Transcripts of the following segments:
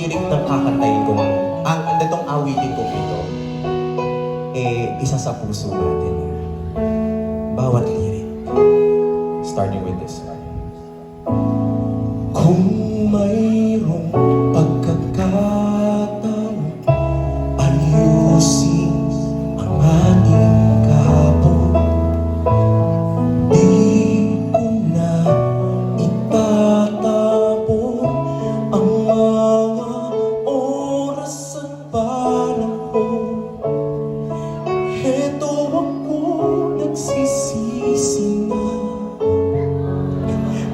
lirik ng kakantayin ko, itong awitin ko ito, isa sa puso natin. Bawat lirik. Starting with this. Kung mayroong pagkakataon, ayusin ang ating kahapon. Di ko na itatapon ang mga oras at panahon. Heto ako nagsisisi na,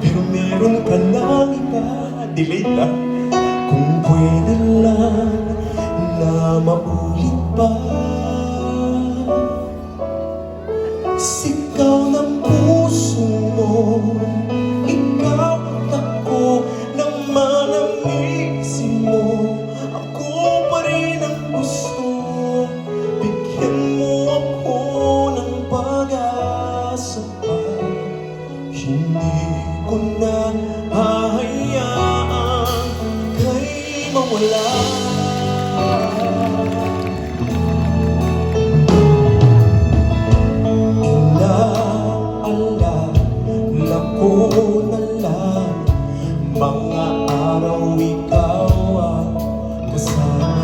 pero meron ka nang iba. Delay na. Kung pwede lang na maulit pa, sigaw ng puso mo, ikaw at ako, naman ang isip mo. Ako pa rin ang gusto, bigyan mo ako ng pag-asa pa. Hindi ko na hahayaan kay mawala. Inaalala ko na lang mga araw ikaw ang kasama.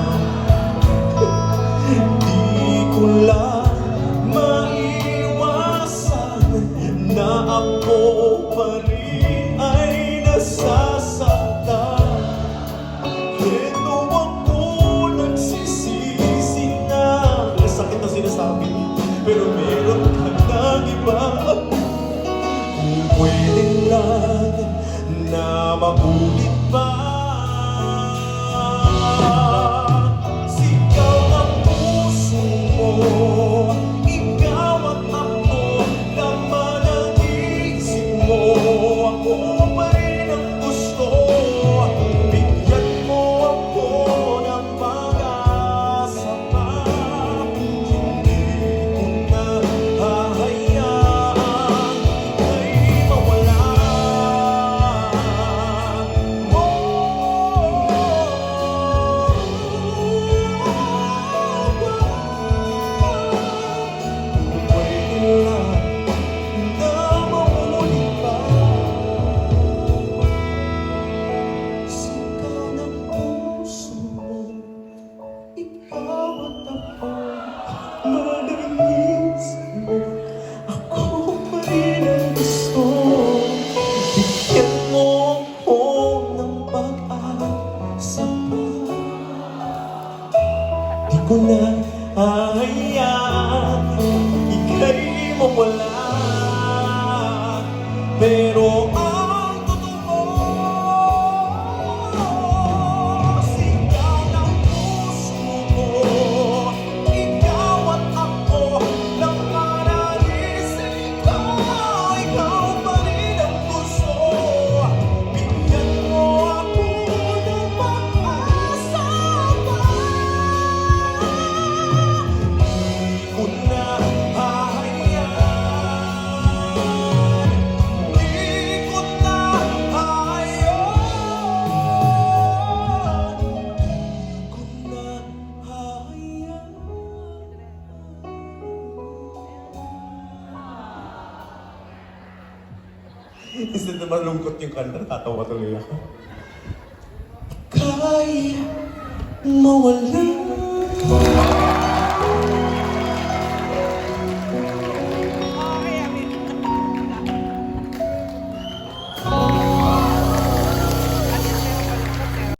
Di ko lang maiwasan na ako pa rin ay nasasaktan. Heto ako nagsisisi na, sakit na sinasabi, pero meron ka ng iba. Kung pwede lang na maulit pa, sigaw ng puso mo, ikaw at ako, naman ang isip mo. Ako pa rin ang gusto, bigyan mo ako ng pag-asa pa. Hindi ko na hahayaan ika'y mawala. Pwede lang na maulit pa, sigaw ng puso mo, ikaw at ako, madalis mo. Ako pa rin ang gusto, bigyan mo ako ng pag-asa pa. Di ko na hahayaan ika'y mawala. Pero ang totoo, sigaw ng puso mo, ikaw at ako, naman ang isip ko. Ikaw pa rin ang gusto, bigyan mo ako ng pag-asa pa. Di ko na hahayaan, di ko na hahayaan, di ko na hahayaan. Instead na malungkot yung kanta, tatawa tuloy ako. Kaya mawala